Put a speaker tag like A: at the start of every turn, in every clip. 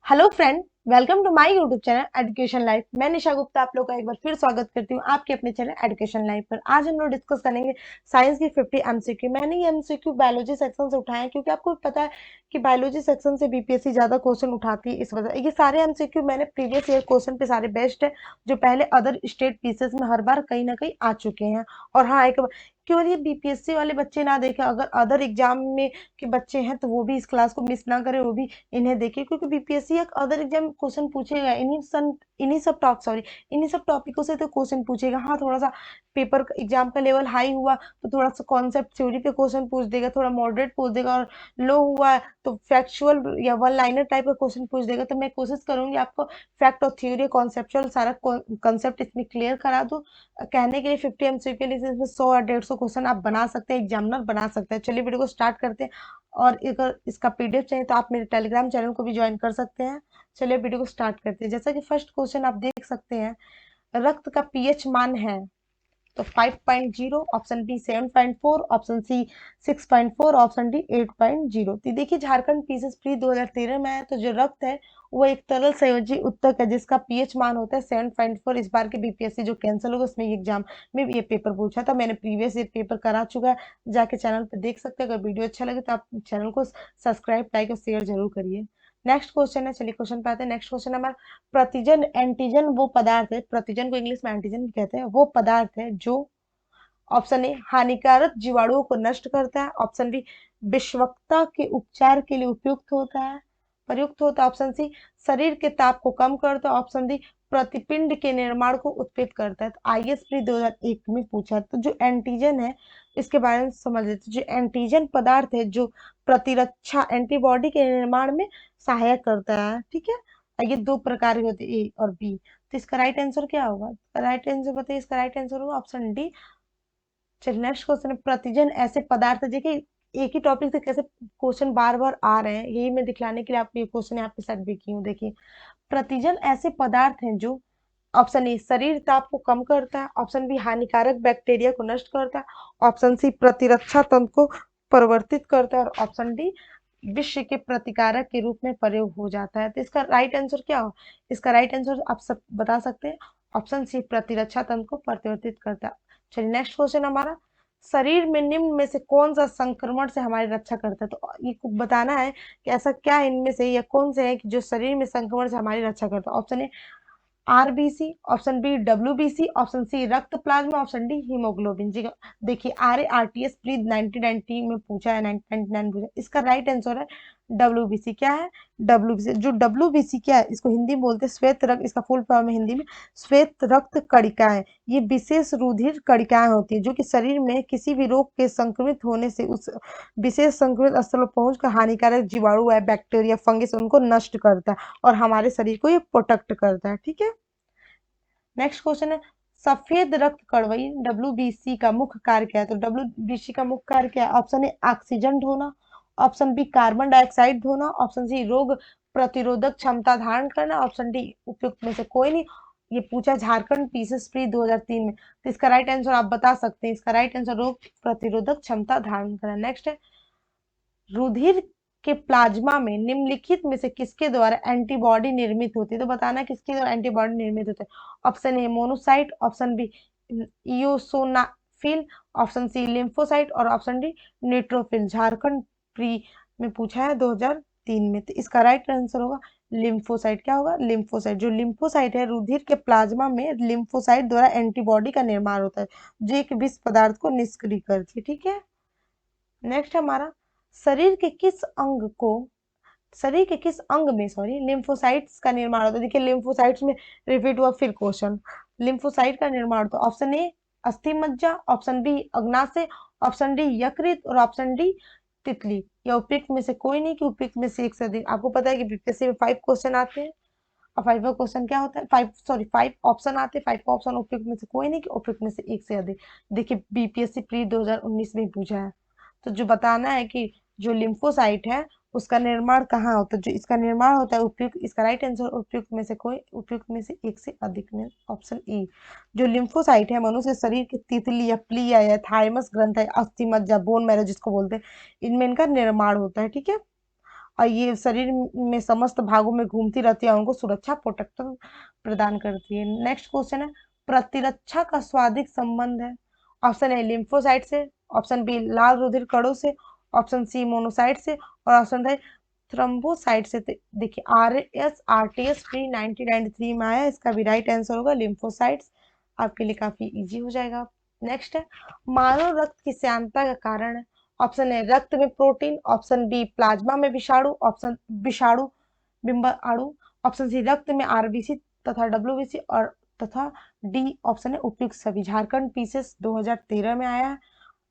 A: Hello friend, welcome to my YouTube channel education life. मैं निशा गुप्ता आप लोग का एक बार फिर स्वागत करती हूँ आपके अपने चैनल एजुकेशन लाइफ पर। आज हम लोग डिस्कस करेंगे साइंस की 50 एमसीक्यू। मैंने ये एमसीक्यू बायोलॉजी सेक्शन से उठाए हैं क्योंकि आपको पता है कि बायोलॉजी सेक्शन से बीपीएससी ज्यादा क्वेश्चन उठाती है। इस वजह ये सारे एमसीक्यू मैंने प्रीवियस ईयर क्वेश्चन पे सारे बेस्ट है जो पहले अदर स्टेट पीसेस में हर बार कहीं ना कहीं आ चुके हैं। और हाँ, एक केवल ये बीपीएससी वाले बच्चे ना देखें, अगर अदर एग्जाम में के बच्चे हैं तो वो भी इस क्लास को मिस ना करें, वो भी इन्हें देखिए क्योंकि बीपीएससी एक अदर एग्जाम क्वेश्चन पूछेगा इन्हीं सब टॉपिकों से तो क्वेश्चन पूछेगा। हाँ, थोड़ा सा पेपर एग्जाम का लेवल हाई हुआ तो थोड़ा सा कॉन्सेप्ट थ्योरी पे क्वेश्चन पूछ देगा, थोड़ा मॉडरेट पूछ देगा, और लो हुआ तो फैक्चुअल या वन लाइनर टाइप का क्वेश्चन पूछ देगा। तो मैं कोशिश करूंगी आपको फैक्ट और थ्योरी कॉन्सेप्चुअल सारा कंसेप्ट इसमें क्लियर करा दूं। कहने के लिए 50 एमसीक्यू के लिए इसमें 100 और 150 क्वेश्चन आप बना सकते हैं, एग्जामिनर बना सकते हैं। चलिए वीडियो को स्टार्ट करते हैं। और अगर इसका पीडीएफ चाहिए तो आप मेरे टेलीग्राम चैनल को भी ज्वाइन कर सकते हैं। चलिए वीडियो को स्टार्ट करते हैं। जैसा कि फर्स्ट क्वेश्चन आप देख सकते हैं, रक्त का पीएच मान है तो 5.0, option B 7.4, option C 6.4, option D 8.0। तो देखिए झारखंड पीसीएस प्री 2013 में है तो जो रक्त है वो एक तरल संयोजी उत्तक है जिसका पीएच मान होता है 7.4। इस बार के बीपीएससी जो कैंसिल होगा उसमें एग्जाम में ये पेपर पूछा था, मैंने प्रीवियस ईयर पेपर करा चुका है, जाके चैनल पे देख सकते हैं। अगर वीडियो अच्छा लगे तो आप चैनल को सब्सक्राइब लाइक और शेयर जरूर करिए। नेक्स्ट क्वेश्चन है, चलिए क्वेश्चन पे आते हैं। नेक्स्ट क्वेश्चन हमारा, प्रतिजन एंटीजन वो पदार्थ है, प्रतिजन को इंग्लिश में एंटीजन भी कहते हैं, वो पदार्थ है जो ऑप्शन ए हानिकारक जीवाणुओं को नष्ट करता है, ऑप्शन बी विषवक्ता के उपचार के लिए उपयुक्त होता है प्रयुक्त होता है, ऑप्शन सी शरीर के ताप को कम करता है, ऑप्शन डी प्रतिपिंड के निर्माण को उत्प्रेरित करता है। तो आईएएस प्री 2001 में पूछा। तो जो एंटीजन है इसके बारे में समझ लेते हैं। जो एंटीजन पदार्थ है जो प्रतिरक्षा एंटीबॉडी के निर्माण में सहायक करता है, ठीक है। ये दो प्रकार के होते हैं, ए और बी। तो इसका राइट आंसर क्या होगा? राइट आंसर बताइए। इसका राइट आंसर होगा ऑप्शन डी। चलिए नेक्स्ट क्वेश्चन है, प्रतिजन ऐसे पदार्थ है। देखिए एक ही टॉपिक से कैसे क्वेश्चन बार बार आ रहे हैं, यही मैं दिखलाने के लिए आपको ये क्वेश्चन यहाँ पे सेट भी की हूँ। देखिए प्रतिजन ऐसे पदार्थ हैं जो, ऑप्शन ए शरीर ताप को कम करता है, ऑप्शन बी हानिकारक बैक्टीरिया को नष्ट करता है, ऑप्शन सी प्रतिरक्षा तंत्र को परिवर्तित करता है, और ऑप्शन डी विश्व के प्रतिकारक के रूप में प्रयोग हो जाता है। तो इसका राइट आंसर क्या हो? इसका राइट आंसर आप सब बता सकते हैं, ऑप्शन सी प्रतिरक्षा तंत्र को परिवर्तित करता है। चलिए नेक्स्ट क्वेश्चन हमारा, शरीर में निम्न में से कौन सा संक्रमण से हमारी रक्षा करता है? तो ये बताना है कि ऐसा क्या इनमें से या कौन से है कि जो शरीर में संक्रमण से हमारी रक्षा करता है। Option A RBC, option B WBC, option C रक्त प्लाज्मा, ऑप्शन डी हीमोग्लोबिन। जी देखिए आरटीएस प्री 1990 में पूछा है, 1999 पूछा। इसका राइट आंसर है डब्ल्यूबीसी। क्या है? डब्ल्यूबीसी। जो डब्ल्यूबीसी क्या है, इसको हिंदी में बोलते हैं श्वेत रक्त, इसका फुल फॉर्म है हिंदी में श्वेत रक्त कणिकाएं। ये विशेष रुधिर कणिकाएं होती है जो कि शरीर में किसी भी रोग के संक्रमित होने से उस विशेष संक्रमित स्थल पर पहुंचकर हानिकारक जीवाणु है, बैक्टीरिया, फंगिस उनको नष्ट करता है और हमारे शरीर को ये प्रोटेक्ट करता है, ठीक है। नेक्स्ट क्वेश्चन है, सफेद रक्त कणवई डब्ल्यूबीसी का मुख्य कार्य क्या है? तो डब्ल्यूबीसी का मुख्य कार्य क्या है? ऑप्शन ए ऑक्सीजन ढोना, ऑप्शन बी कार्बन डाइऑक्साइड ढोना, ऑप्शन सी रोग प्रतिरोधक क्षमता धारण करना, ऑप्शन डी उपयुक्त में से कोई नहीं। ये पूछा झारखंड पीसीएस प्री 2003 में। तो इसका राइट आंसर आप बता सकते हैं। इसका राइट आंसर रोग प्रतिरोधक क्षमता धारण करना। नेक्स्ट है, रुधिर के प्लाज्मा में निम्नलिखित में से किसके द्वारा एंटीबॉडी निर्मित होती है? तो बताना किसके द्वारा एंटीबॉडी निर्मित होती है। Option A monocyte, option B eosinophil, option C lymphocyte, और option D neutrophil. Jharkhand pre में पूछा है 2003 में। तो इसका राइट आंसर होगा लिम्फोसाइट। क्या होगा? लिम्फोसाइट। जो लिम्फोसाइट है रुधिर के प्लाज्मा में लिम्फोसाइट द्वारा एंटीबॉडी का निर्माण होता है जो एक विष पदार्थ को निष्क्रिय करती है, ठीक है। नेक्स्ट हमारा, शरीर के किस अंग को शरीर के किस अंग में लिम्फोसाइट्स का निर्माण होता है? देखिए लिम्फोसाइट्स में रिपीट हुआ फिर क्वेश्चन, लिम्फोसाइट का निर्माण होता है। ऑप्शन ए अस्थि मज्जा, ऑप्शन बी अग्नाशय, ऑप्शन डी यकृत, और ऑप्शन डी तितली। या उपयुक्त में से कोई नहीं कि उपयुक्त में से एक से अधिक। आपको पता है कि बीपीएससी में 5 क्वेश्चन आते हैं और 5वां क्वेश्चन क्या होता है? 5 ऑप्शन आते हैं, 5 ऑप्शन उपयुक्त में से कोई नहीं कि उपयुक्त में से एक से अधिक। देखिए बीपीएससी प्री 2019 में पूछा है। तो जो बताना है कि जो लिम्फोसाइट है उसका निर्माण कहाँ होता है? जो इसका निर्माण होता है उपयुक्त, इसका राइट आंसर उपयुक्त में से कोई, उपयुक्त में से एक से अधिक में ऑप्शन ए। जो लिम्फोसाइट है मनुष्य शरीर के तितली या प्लिया या थाइमस ग्रंथ है, अस्थि मज्जा, बोन मैरो जिसको बोलते हैं, इनमें इनका निर्माण होता है, ठीक है। और ये शरीर में समस्त भागों में घूमती रहती है, उनको सुरक्षा प्रोटेक्टर प्रदान करती है। नेक्स्ट क्वेश्चन है, प्रतिरक्षा का स्वादिक संबंध है। ऑप्शन ए लिम्फोसाइट से, ऑप्शन बी लाल रुधिर कणों से, ऑप्शन सी मोनोसाइट से, और ऑप्शन डी थ्रोम्बोसाइट से। देखिए RSRTS प्री 1993 में आया, इसका भी राइट आंसर होगा लिम्फोसाइट्स। आपके लिए काफी इजी हो जाएगा। नेक्स्ट है, मानव रक्त की श्यानता का कारण है। ऑप्शन ए रक्त में प्रोटीन, ऑप्शन बी प्लाज्मा में विषाणु, ऑप्शन विषाणु बिंब अणु, ऑप्शन सी रक्त में आरबीसी तथा डब्ल्यूबीसी, और तथा डी ऑप्शन है उपयुक्त सभी। झारखंड पीसेस 2013 में आया है,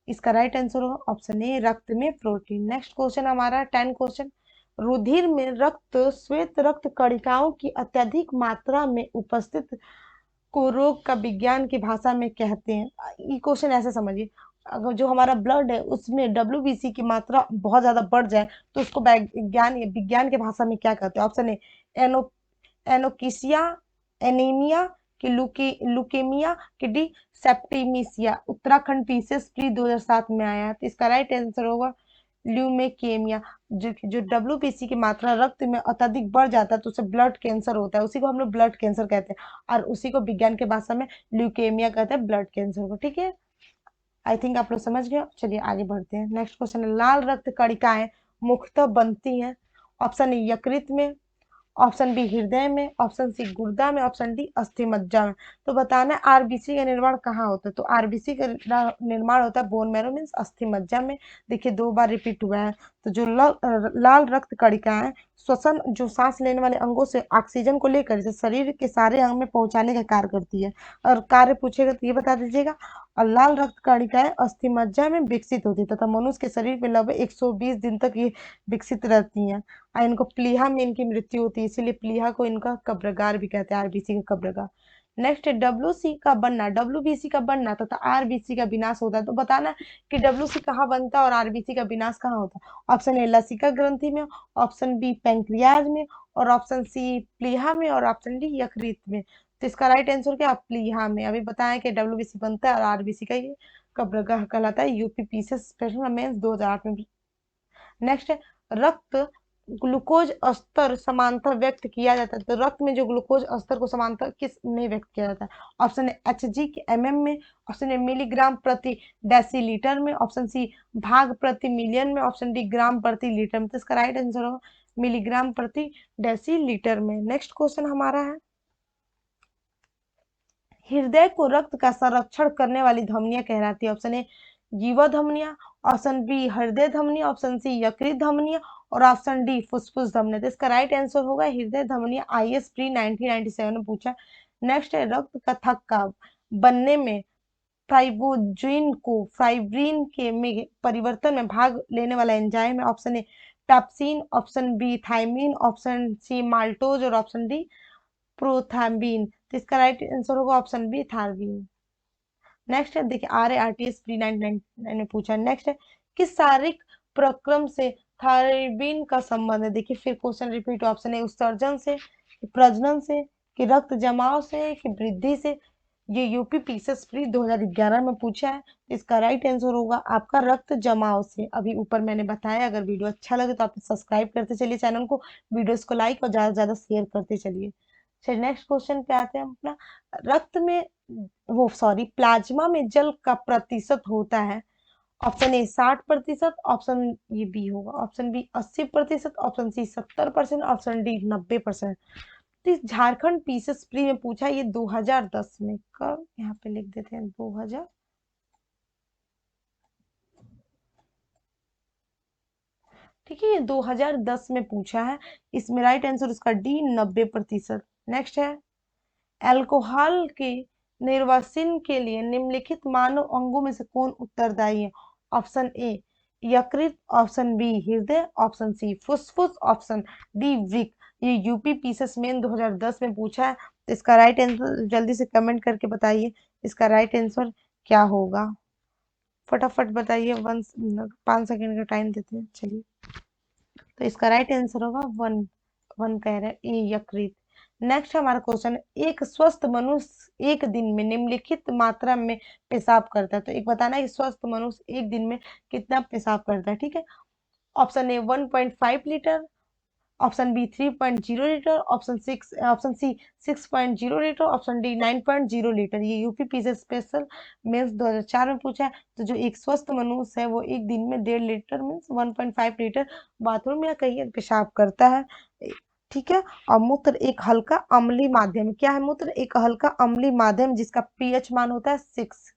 A: इसका राइट आंसर होगा ऑप्शन ए रक्त में प्रोटीन। नेक्स्ट क्वेश्चन हमारा 10 क्वेश्चन, रुधिर में रक्त श्वेत रक्त कणिकाओं की अत्यधिक मात्रा में उपस्थित को रोग का विज्ञान की भाषा में कहते हैं। ये क्वेश्चन ऐसे समझिए, अगर जो हमारा ब्लड है उसमें डब्ल्यूबीसी की मात्रा बहुत ज्यादा बढ़ जाए तो उसको विज्ञान की भाषा में क्या कहते हैं। ऑप्शन ए एनो एनोकिसिया, एनीमिया, कि लुकेमिया, कि डी सेप्टिमिसिया। उत्तराखंड पीसेस प्री 2007 में आया है, तो इसका राइट आंसर होगा ल्यूमेकेमिया। जो डब्ल्यूबीसी की मात्रा रक्त में अत्यधिक बढ़ जाता है तो उसे ब्लड कैंसर होता है, उसी को हम लोग ब्लड कैंसर कहते हैं, और उसी को विज्ञान की भाषा में ल्यूकेमिया कहते हैं, ब्लड कैंसर को। ठीक है, आई थिंक आप लोग समझ गए। चलिए आगे बढ़ते हैं। नेक्स्ट क्वेश्चन है, लाल रक्त कणिकाएं मुख्यतः बनती हैं। ऑप्शन ए यकृत में, ऑप्शन बी हृदय में, ऑप्शन सी गुर्दा में, ऑप्शन डी अस्थि मज्जा में। तो बताना है आरबीसी का निर्माण कहाँ होता है, तो आरबीसी का निर्माण होता है बोन मैरो मीन्स अस्थि मज्जा में। देखिए 2 बार रिपीट हुआ है। तो जो लाल रक्त कणिकाएं श्वसन, जो सांस लेने वाले अंगों से ऑक्सीजन को लेकर इसे शरीर के सारे अंग में पहुंचाने का कार्य करती है। और कार्य पूछेगा तो ये बता दीजिएगा। और लाल रक्त कणिकाएं अस्थि मज्जा में विकसित होती है तथा मनुष्य के शरीर में लगभग 120 दिन तक ये विकसित रहती हैं। और इनको प्लीहा में इनकी मृत्यु होती है, इसीलिए प्लीहा को इनका कब्रगार भी कहते हैं, आरबीसी का कब्रगार। नेक्स्ट है डब्ल्यूसी का बनना, डब्ल्यूबीसी का बनना तथा आरबीसी का विनाश होता है। तो बताना कि डब्ल्यूसी कहाँ बनता है और आरबीसी का विनाश कहाँ होता है। ऑप्शन ए लसिका ग्रंथि में, ऑप्शन बी पैंक्रियाज में, और ऑप्शन सी प्लीहा में, और ऑप्शन डी यकृत में। तो इसका राइट आंसर क्या, प्लीहा में। अभी बताया कि डब्ल्यूबीसी बनता है और आरबीसी का ये कब्रगाह कहलाता है। यूपी पीसेस स्पेशल मेंस 2008 में। नेक्स्ट है, रक्त ग्लूकोज स्तर समांतर व्यक्त किया जाता है। तो रक्त में जो ग्लूकोज स्तर को समांतर किस में व्यक्त किया जाता है। ऑप्शन ए HG के MM में, ऑप्शन ए मिलीग्राम प्रति डेसीलीटर में, ऑप्शन सी भाग प्रति मिलियन में, ऑप्शन डी ग्राम प्रति लीटर में। तो इसका राइट आंसर होगा मिलीग्राम प्रति डेसीलीटर में। नेक्स्ट क्वेश्चन हमारा है, हृदय को रक्त का संरक्षण करने वाली धमनियां कहलाती है। ऑप्शन ए जीवा धमनियां, ऑप्शन बी हृदय धमनियां, ऑप्शन सी यकृत धमनियां, और ऑप्शन डी फुसफुस धमनियां। तो इसका राइट आंसर होगा हृदय धमनियां। IS प्री 1997 में पूछा। नेक्स्ट है, रक्त का थक्का बनने में फाइब्रोजिन को फाइब्रिन के में परिवर्तन में भाग लेने वाला एंजाइम है। Option A pepsin, option B thiamine, option C maltose, और ऑप्शन डी प्रोथैम्बिन। तो इसका राइट आंसर होगा ऑप्शन बी थायमिन। नेक्स्ट है, देखिए RARTS प्री 1999 में पूछा। नेक्स्ट है, किस शारीरिक प्रक्रम से थायरबिन का संबंध है। देखिए फिर क्वेश्चन रिपीट, ऑप्शन ए उत्सर्जन से, कि प्रजनन से, कि रक्त जमाव से, कि वृद्धि से। ये यूपी पीसेस प्री 2011 में पूछा है। तो इसका राइट आंसर होगा आपका रक्त जमाव से। अभी ऊपर मैंने बताया। अगर वीडियो अच्छा लगे तो आप सब्सक्राइब करते चलिए चैनल को, वीडियोस को लाइक और ज्यादा से ज्यादा शेयर करते चलिए। चलिए नेक्स्ट क्वेश्चन पे आते हैं अपना। रक्त में वो सॉरी प्लाज्मा में जल का प्रतिशत होता है। ऑप्शन ए 60%, ऑप्शन ये बी होगा, option B 80%, option C 70%, option D 90%। तो इस झारखंड पीसेस प्री में पूछा ये 2010 में, कब यहाँ पे लिख देते हैं 2000, ठीक है ये 2010 में पूछा है। इसमें राइट आंसर उसका डी 90%। नेक्स्ट है, अल्कोहल के निर्वासन के लिए निम्नलिखित मानव अंगों में से कौन उत्तरदायी है। ऑप्शन ए यकृत, ऑप्शन बी हृदय, ऑप्शन सी फुसफुस, ऑप्शन डी वृक्क। ये यूपी पीसेस मेन 2010 में पूछा है। तो इसका राइट आंसर जल्दी से कमेंट करके बताइए, इसका राइट आंसर क्या होगा, फटाफट बताइए। 5 सेकेंड का टाइम देते हैं। चलिए, तो इसका राइट आंसर होगा 1 कह रहे हैं ए यकृत। नेक्स्ट हमारा क्वेश्चन, एक स्वस्थ मनुष्य एक दिन में निम्नलिखित मात्रा में पेशाब करता है। तो एक बताना है कि स्वस्थ मनुष्य एक दिन में कितना पेशाब करता है। ठीक है, option A 1.5 litre, option B 3.0 litre, option C 6.0 litre, option D 9.0 litre. ये यूपी पीसी स्पेशल मेंस 2004 में पूछा है। तो जो एक स्वस्थ मनुष्य है वो एक दिन में 1.5 लीटर मीन्स 1.5 लीटर बाथरूम या कहीं पेशाब करता है, ठीक है। और मूत्र एक हल्का अम्लीय माध्यम, क्या है मूत्र? एक हल्का अम्लीय माध्यम जिसका पीएच मान होता है 6।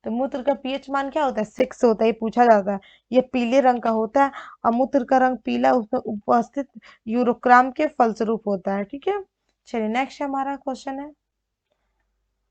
A: तो मूत्र का पीएच मान क्या होता है? 6 होता है, ये पूछा जाता है। ये पीले रंग का होता है और मूत्र का रंग पीला उसमें उपस्थित यूरोक्राम के फलस्वरूप होता है, ठीक है। चलिए नेक्स्ट हमारा क्वेश्चन है,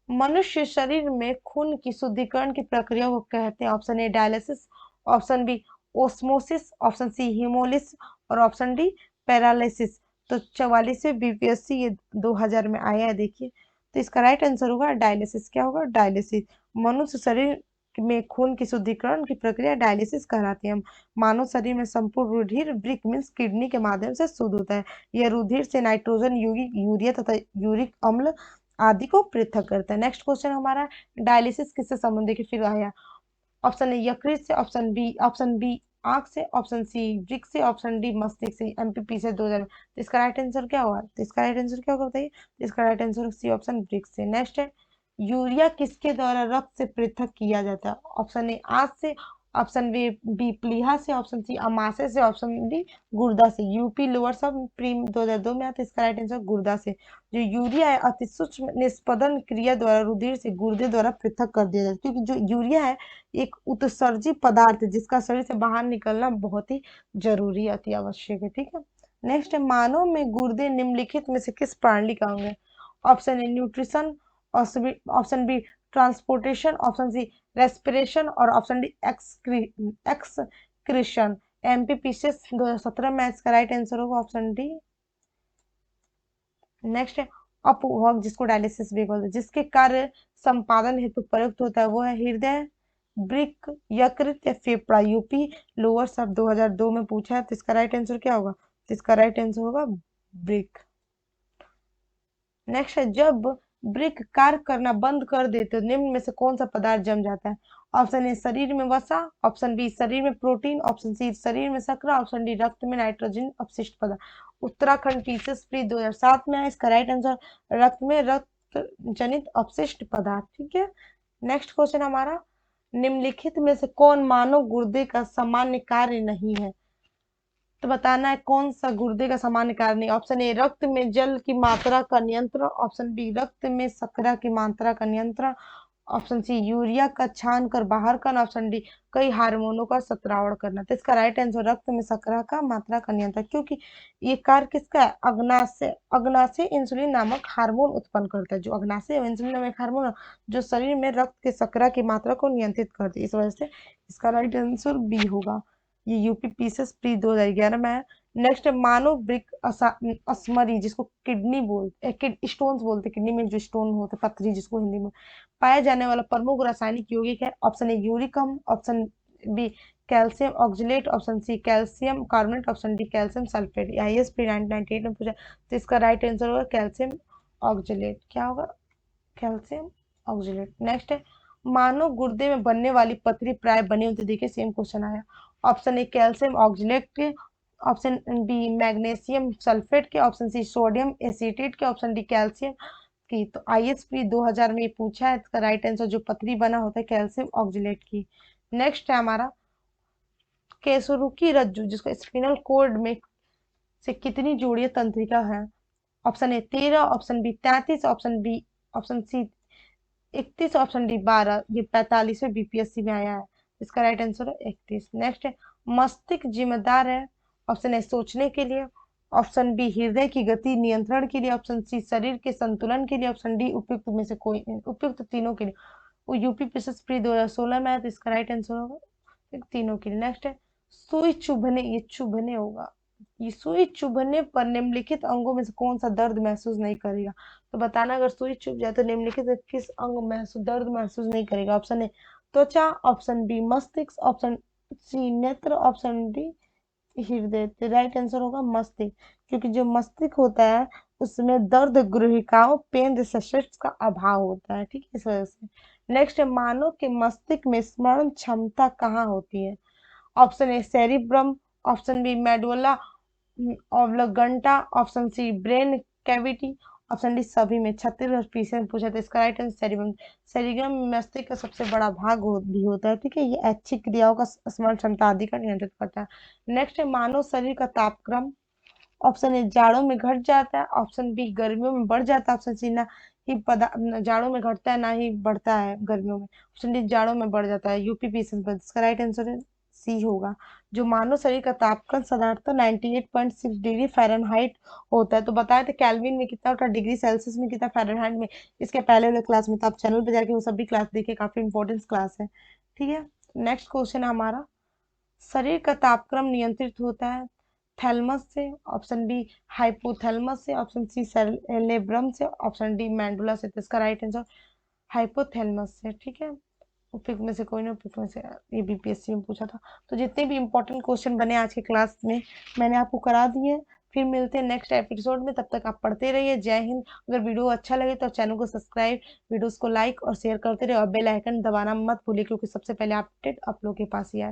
A: मनुष्य शरीर में खून की शुद्धिकरण की प्रक्रिया को कहते हैं। Option A dialysis, option B osmosis, option C haemolysis और ऑप्शन डी पैरालिसिस। तो 44वें बीपीएससी ये 2000 में आया है, देखिए। तो इसका राइट आंसर होगा डायलिसिस। क्या होगा? डायलिसिस। मनुष्य शरीर में खून की शुद्धिकरण की प्रक्रिया डायलिसिस कहलाती है। मानव शरीर में संपूर्ण रुधिर ब्रिक मीन्स किडनी के माध्यम से शुद्ध होता है। यह रुधिर से नाइट्रोजन, यौगिक, यूरिया तथा यूरिक अम्ल आदि को पृथक करता है। नेक्स्ट क्वेश्चन हमारा, डायलिसिस किससे संबंधित है? फिर आया ऑप्शन ए यकृत से, ऑप्शन बी आंख से, ऑप्शन सी वृक्क से, ऑप्शन डी मस्तिष्क से। एमपीपी से 2000 में। तो इसका राइट आंसर क्या होगा? तो इसका राइट आंसर क्या होगा बताइए? तो इसका राइट आंसर सी ऑप्शन वृक्क से। नेक्स्ट है, यूरिया किसके द्वारा रक्त से पृथक किया जाता है? ऑप्शन ए आंत से, ऑप्शन बी प्लीहा से, ऑप्शन सी अमाशय से, ऑप्शन डी गुर्दा से। यूपी लोअर सब प्रीम 2002 में आता है, इसका राइट आंसर गुर्दा से। जो यूरिया है अति सूक्ष्म निष्पदन क्रिया द्वारा रुधिर से गुर्दे द्वारा पृथक कर दिया जाता है, क्योंकि जो यूरिया है एक उत्सर्जी पदार्थ है जिसका शरीर से बाहर निकलना बहुत ही जरूरी अति आवश्यक है, ठीक है। नेक्स्ट है, मानव में गुर्दे निम्नलिखित में से किस प्रणाली का अंग है? Option A nutrition, option B transportation, option C respiration और ऑप्शन डी एक्सक्रीशन। एमपीपीसीएस 2017 में इसका राइट आंसर होगा ऑप्शन डी। नेक्स्ट है, अपभोग जिसको डायलिसिस भी बोलते हैं, जिसके कार्य संपादन हेतु प्रयुक्त होता है वो है हृदय, ब्रिक, यकृत या फेफड़ा। यूपी लोअर सब 2002 में पूछा है, तो इसका राइट आंसर क्या होगा? तो इसका राइट आंसर होगा ब्रिक। नेक्स्ट है, जब ब्रिक कार्य करना बंद कर दे तो निम्न में से कौन सा पदार्थ जम जाता है? ऑप्शन ए शरीर में वसा, ऑप्शन बी शरीर में प्रोटीन, ऑप्शन सी शरीर में शर्करा, ऑप्शन डी रक्त में नाइट्रोजन अपशिष्ट पदार्थ। उत्तराखंड टीचर्स प्री 2007 में है, इसका राइट आंसर रक्त में रक्त जनित अपशिष्ट पदार्थ, ठीक है। नेक्स्ट क्वेश्चन हमारा, निम्नलिखित में से कौन मानव गुर्दे का सामान्य कार्य नहीं है? तो बताना है कौन सा गुर्दे का सामान्य कार्य नहीं। ऑप्शन ए रक्त में जल की मात्रा का नियंत्रण, ऑप्शन बी रक्त में शर्करा की मात्रा का नियंत्रण, ऑप्शन सी यूरिया का छान कर बाहर करना, ऑप्शन डी कई हार्मोनों का सत्यावरण करना। तो इसका राइट आंसर रक्त में शर्करा का मात्रा का नियंत्रण, क्योंकि ये कार्य किसका है? अग्नाशय। अग्नाशय इंसुलिन नामक हार्मोन उत्पन्न करता है। जो अग्नाशय इंसुलिन नामक हार्मोन जो शरीर में रक्त के शर्करा की मात्रा को नियंत्रित करती है, इस वजह से इसका राइट आंसर बी होगा। ये यूपी पीसीएस प्री 2011 में है। नेक्स्ट है, मानव ब्रिक असमरी जिसको किडनी बोलते, स्टोन्स बोलते, किडनी में जो स्टोन होते पथरी जिसको हिंदी में, पाया जाने वाला प्रमुख रासायनिक यौगिक है। ऑप्शन ए यूरिक अम्ल, option B calcium oxalate, option C calcium carbonate, option D calcium sulphate. IAS pre 1998 में पूछा, तो इसका राइट आंसर होगा कैल्शियम ऑक्जिलेट। क्या होगा? Calcium oxalate. नेक्स्ट है, मानव गुर्दे में बनने वाली पथरी प्राय बनी होती, देखिए सेम क्वेश्चन आया। ऑप्शन ए कैल्शियम ऑक्जिलेट के, ऑप्शन बी मैग्नीशियम सल्फेट के, ऑप्शन सी सोडियम एसीटेट के, ऑप्शन डी कैल्शियम की। तो आईएसपी 2000 में ये पूछा है, इसका राइट आंसर जो पथरी बना होता है कैल्शियम ऑक्जिलेट की। नेक्स्ट है हमारा, केसुरुकी रज्जु जिसको स्पिनल कोर्ड में से कितनी जोड़ियां तंत्रिका है? Option A 13, option B 33, option C 31, option D 12। ये 45वें बीपीएससी में आया है, इसका राइट आंसर है 31। नेक्स्ट है, मस्तिष्क जिम्मेदार है ऑप्शन ए सोचने के लिए, ऑप्शन बी हृदय की गति नियंत्रण के लिए, ऑप्शन सी शरीर के संतुलन के लिए, ऑप्शन डी उपयुक्त में से कोई, उपयुक्त तीनों के लिए। वो यूपी पीसीएस प्री 2016 में आया, तो इसका राइट आंसर होगा तीनों के लिए। नेक्स्ट है, सुई चुभने, ये चुभने होगा, ये सुई चुभने पर निम्नलिखित अंगों में से कौन सा दर्द महसूस नहीं करेगा? तो बताना, अगर सुई चुभ जाए तो निम्नलिखित में किस अंग महसूस दर्द महसूस नहीं करेगा? ऑप्शन ए त्वचा, ऑप्शन बी मस्तिष्क, ऑप्शन सी नेत्र, ऑप्शन डी हृदय। तो राइट आंसर होगा मस्तिष्क, क्योंकि जो मस्तिष्क होता है उसमें दर्द गृहिकाओं पेंद सशक्त का अभाव होता है, ठीक है, इस वजह से। नेक्स्ट है, मानव के मस्तिष्क में स्मरण क्षमता कहाँ होती है? Option A cerebrum, option B medulla oblongata, option C brain cavity, option D सभी में। 36% पूछा था। इसका राइट आंसर सेरिबम। सेरिबम मस्तिष्क का सबसे बड़ा भाग भी होता है, ठीक है। ये ऐच्छिक क्रियाओं का स्मरण क्षमता आदि का नियंत्रित करता है। नेक्स्ट है मानव शरीर का तापक्रम। ऑप्शन ए जाड़ों में घट जाता है, ऑप्शन बी गर्मियों में बढ़ जाता है, ऑप्शन सी ना ही जाड़ों में घटता है ना ही बढ़ता है गर्मियों में, ऑप्शन डी जाड़ों में बढ़ जाता है। यूपीपीएससी पर इसका राइट आंसर है सी होगा। जो मानव शरीर का तापक्रम साधारणतः 98.6 डिग्री फ़ारेनहाइट होता है। तो बताया था केल्विन में कितना होता है, डिग्री सेल्सियस में कितना, फ़ारेनहाइट में। इसके पहले वाले क्लास में, तो आप चैनल पे जाके वो सभी क्लास देखिए, काफी इंपॉर्टेंट क्लास है, ठीक है। नेक्स्ट क्वेश्चन है हमारा, शरीर का तापक्रम नियंत्रित होता है थैलमस से, ऑप्शन बी हाइपोथैलमस से, ऑप्शन सी सेरेब्रम से, ऑप्शन डी मैंडुला से। तो इसका राइट आंसर हाइपोथैलमस से, ठीक है। उपयुक्त में से कोई ना, उपयुक्त में से, ये बीपीएससी में पूछा था। तो जितने भी इंपॉर्टेंट क्वेश्चन बने आज के क्लास में मैंने आपको करा दिए। फिर मिलते हैं नेक्स्ट एपिसोड में, तब तक आप पढ़ते रहिए। जय हिंद। अगर वीडियो अच्छा लगे तो चैनल को सब्सक्राइब, वीडियोस को लाइक और शेयर करते रहिए, और बेल आइकन दबाना मत भूलिए, क्योंकि सबसे पहले अपडेट आप लोगों के पास ही आए।